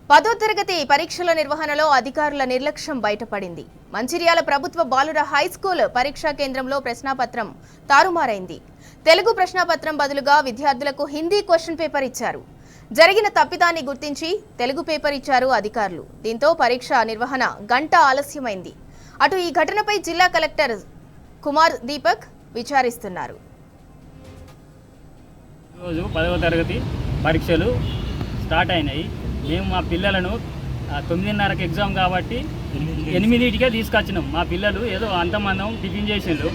10వ తరగతి పరీక్షల నిర్వహణలో అధికారుల నిర్లక్ష్యం బయటపడింది. మంచిర్యాల ప్రభుత్వ బాలుర హైస్కూల్ పరీక్షా కేంద్రంలో ప్రశ్నాపత్రం తారుమారైంది. తెలుగు ప్రశ్నాపత్రం బదులుగా విద్యార్థులకు హిందీ క్వశ్చన్ పేపర్ ఇచ్చారు. జరిగిన తప్పిదాన్ని గుర్తించి తెలుగు పేపర్ ఇచ్చారు అధికారులు. దీంతో పరీక్ష నిర్వహణ గంట ఆలస్యమైంది. అటు ఈ ఘటనపై జిల్లా కలెక్టర్ కుమార్ దీపక్ విచారిస్తున్నారు. ఈరోజు 10వ తరగతి పరీక్షలు స్టార్ట్ అయినాయి. మేము మా పిల్లలను 9:30కి ఎగ్జామ్ కాబట్టి 8కే తీసుకొచ్చినాం. మా పిల్లలు ఏదో అంతమందం టిఫిన్ చేసిండ్రు.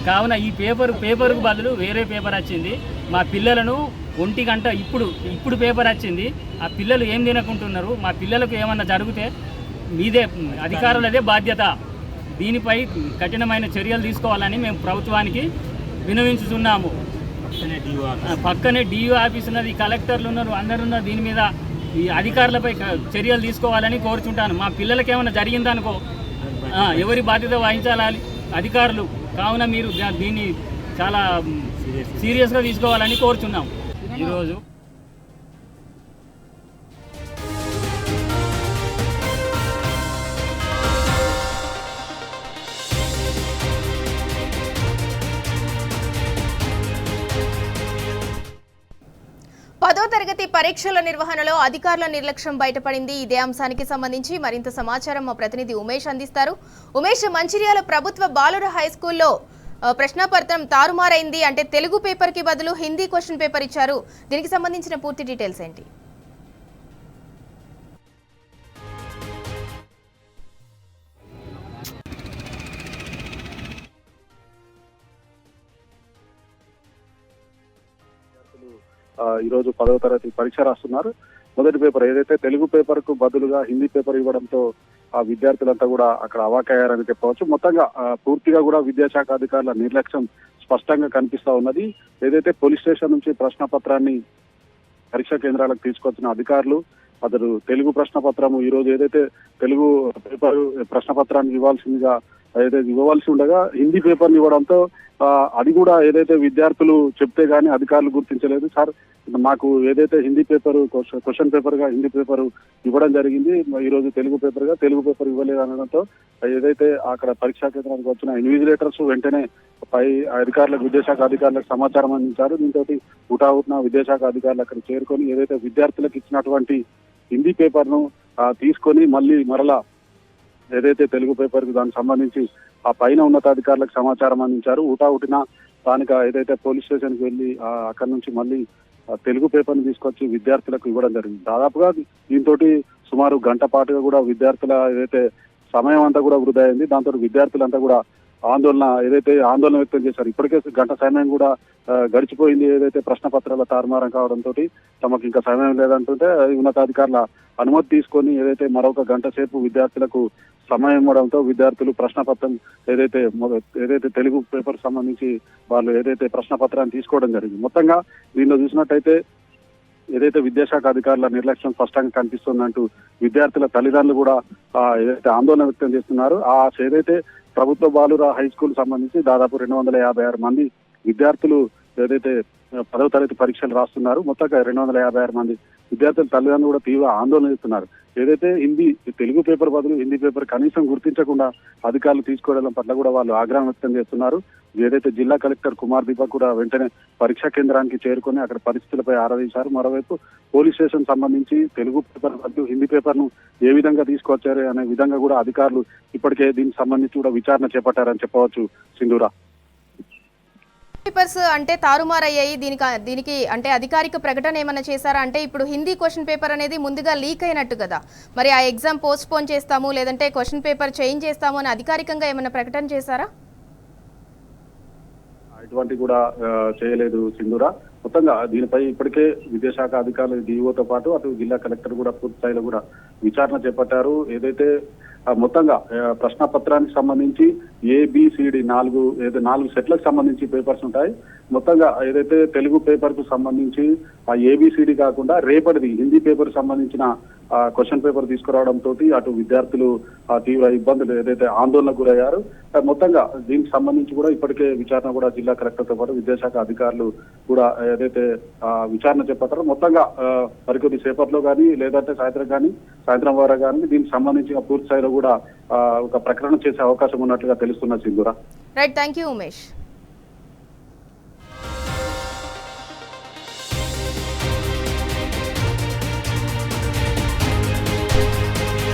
కావున ఈ పేపర్కు బదులు వేరే పేపర్ వచ్చింది. మా పిల్లలను 1 గంట ఇప్పుడు పేపర్ వచ్చింది. ఆ పిల్లలు ఏం తినకుంటున్నారు. మా పిల్లలకు ఏమన్నా జరిగితే మీదే అధికారులదే బాధ్యత. దీనిపై కఠినమైన చర్యలు తీసుకోవాలని మేము ప్రభుత్వానికి విన్నవించుతున్నాము. పక్కనే డిఓ ఆఫీస్ ఉన్నది, కలెక్టర్లు ఉన్నారు, అందరు ఉన్నారు. దీని మీద ఈ అధికారులపై చర్యలు తీసుకోవాలని కోరుచుంటాను. మా పిల్లలకి ఏమైనా జరిగిందనుకో ఎవరి బాధ్యత వహించాలి అధికారులు. కావున మీరు దీన్ని చాలా సీరియస్గా తీసుకోవాలని కోరుచున్నాం. ఈరోజు పదో తరగతి పరీక్షల నిర్వహణలో అధికారుల నిర్లక్ష్యం బయటపడింది. ఇదే అంశానికి సంబంధించి మరింత సమాచారం మా ప్రతినిధి ఉమేష్ అందిస్తారు. ఉమేష్, మంచిర్యాల ప్రభుత్వ బాలుర హైస్కూల్లో ప్రశ్నాపత్రం తారుమారైంది. అంటే తెలుగు పేపర్ కి బదులు హిందీ క్వశ్చన్ పేపర్ ఇచ్చారు. దీనికి సంబంధించిన పూర్తి డీటెయిల్స్ ఏంటి? ఈరోజు 10వ తరగతి పరీక్ష రాస్తున్నారు. మొదటి పేపర్ ఏదైతే తెలుగు పేపర్ కు బదులుగా హిందీ పేపర్ ఇవ్వడంతో ఆ విద్యార్థులంతా కూడా అక్కడ అవాకయ్యారని చెప్పవచ్చు. మొత్తంగా పూర్తిగా కూడా విద్యాశాఖ అధికారుల నిర్లక్ష్యం స్పష్టంగా కనిపిస్తా ఉన్నది. ఏదైతే పోలీస్ స్టేషన్ నుంచి ప్రశ్నపత్రాన్ని పరీక్షా కేంద్రాలకు తీసుకొచ్చిన అధికారులు అతడు తెలుగు ప్రశ్నపత్రము ఈ రోజు ఏదైతే తెలుగు పేపర్ ప్రశ్నపత్రాన్ని ఇవ్వవలసి ఉండగా హిందీ పేపర్ని ఇవ్వడంతో అది కూడా ఏదైతే విద్యార్థులు చెప్తే గానీ అధికారులు గుర్తించలేదు. సార్ మాకు ఏదైతే హిందీ పేపర్ క్వశ్చన్ పేపర్ గా హిందీ పేపర్ ఇవ్వడం జరిగింది, ఈ రోజు తెలుగు పేపర్ ఇవ్వలేదు అనడంతో ఏదైతే అక్కడ పరీక్షా కేంద్రానికి వచ్చిన ఇన్విజిలేటర్స్ వెంటనే పై అధికారులకు విద్యాశాఖ అధికారులకు సమాచారం అందించారు. దీంతో హుటాహుటిన విద్యాశాఖ అధికారులు అక్కడ చేరుకొని ఏదైతే విద్యార్థులకు ఇచ్చినటువంటి హిందీ పేపర్ ను తీసుకొని మరలా ఏదైతే తెలుగు పేపర్ కు దానికి సంబంధించి ఆ పైన ఉన్నతాధికారులకు సమాచారం అందించారు. హుటాహుటిన స్థానిక ఏదైతే పోలీస్ స్టేషన్ కి వెళ్లి అక్కడి నుంచి మళ్ళీ తెలుగు పేపర్ ని తీసుకొచ్చి విద్యార్థులకు ఇవ్వడం జరిగింది. దాదాపుగా దీంతో సుమారు గంట పాటుగా కూడా విద్యార్థుల ఏదైతే సమయం అంతా కూడా వృధా అయింది. దాంతో విద్యార్థులంతా కూడా ఆందోళన వ్యక్తం చేశారు. ఇప్పటికే గంట సమయం కూడా గడిచిపోయింది. ఏదైతే ప్రశ్నపత్రాల తారుమారం కావడంతో తమకు ఇంకా సమయం లేదంటుంటే ఉన్నతాధికారుల అనుమతి తీసుకొని ఏదైతే మరొక గంట సేపు విద్యార్థులకు సమయం ఇవ్వడంతో విద్యార్థులు ప్రశ్నపత్రం ఏదైతే తెలుగు పేపర్ సంబంధించి వాళ్ళు ఏదైతే ప్రశ్నపత్రాన్ని తీసుకోవడం జరిగింది. మొత్తంగా దీనిలో చూసినట్టయితే ఏదైతే విద్యాశాఖ అధికారుల నిర్లక్ష్యం స్పష్టంగా కనిపిస్తుందంటూ విద్యార్థుల తల్లిదండ్రులు కూడా ఏదైతే ఆందోళన వ్యక్తం చేస్తున్నారు. ఏదైతే ప్రభుత్వ బాలుర హై స్కూల్ సంబంధించి దాదాపు 256 మంది విద్యార్థులు ఏదైతే 10వ తరగతి పరీక్షలు రాస్తున్నారు. మొత్తంగా 256 మంది విద్యార్థుల తల్లిదండ్రులు కూడా తీవ్ర ఆందోళన చేస్తున్నారు. ఏదైతే తెలుగు పేపర్ బదులు హిందీ పేపర్ కనీసం గుర్తించకుండా అధికారులు తీసుకోవడం పట్ల కూడా వాళ్ళు ఆగ్రహం వ్యక్తం చేస్తున్నారు. ఏదైతే జిల్లా కలెక్టర్ కుమార్ దీపక్ కూడా వెంటనే పరీక్షా కేంద్రానికి చేరుకొని అక్కడ పరిస్థితులపై ఆరాధించారు. మరోవైపు పోలీస్ స్టేషన్ సంబంధించి తెలుగు పేపర్ బదులు హిందీ పేపర్ ను ఏ విధంగా తీసుకొచ్చారు అనే విధంగా కూడా అధికారులు ఇప్పటికే దీనికి సంబంధించి కూడా విచారణ చేపట్టారని చెప్పవచ్చు. సింధూరా, పేపర్స్ అంటే తారుమారయ్యాయి. దీనికి అంటే అధికారిక ప్రకటన ఏమైనా చేశారా? అంటే ఇప్పుడు హిందీ క్వశ్చన్ పేపర్ అనేది ముందుగా లీక్ అయినట్టు కదా, మరి ఆ ఎగ్జామ్ పోస్ట్ పోన్ చేస్తాము లేదంటే క్వశ్చన్ పేపర్ చేంజ్ చేస్తాము అని అధికారికంగా ఏమైనా ప్రకటన చేశారా? ఇటువంటి కూడా చేయలేదు సింధూరా. మొత్తంగా దీనిపై ఇప్పటికే విద్యాశాఖ అధికారులు డిఓతో పాటు అటు జిల్లా కలెక్టర్ కూడా పూర్తి స్థాయిలో కూడా విచారణ చేపట్టారు. ఏదైతే మొత్తంగా ప్రశ్నపత్రానికి సంబంధించి ABCD 4 సెట్లకు సంబంధించి పేపర్స్ ఉంటాయి. మొత్తంగా ఏదైతే తెలుగు పేపర్ కు సంబంధించి ఆ ABCD కాకుండా రేపటిది హిందీ పేపర్ సంబంధించిన క్వశ్చన్ పేపర్ తీసుకురావడంతో అటు విద్యార్థులు తీవ్ర ఇబ్బందులు ఏదైతే ఆందోళనకు గురయ్యారు. మొత్తంగా దీనికి సంబంధించి కూడా ఇప్పటికే విచారణ కూడా జిల్లా కలెక్టర్తో పాటు విద్యాశాఖ అధికారులు కూడా ఏదైతే విచారణ చేపట్టారో మొత్తంగా మరికొద్ది సేపట్లో కానీ లేదంటే సాయంత్రం వారా కానీ దీనికి సంబంధించిన పూర్తి స్థాయిలో కూడా ఒక ప్రకటన చేసే అవకాశం ఉన్నట్లుగా తెలుస్తున్న Sindhura. Right, thank you Umesh.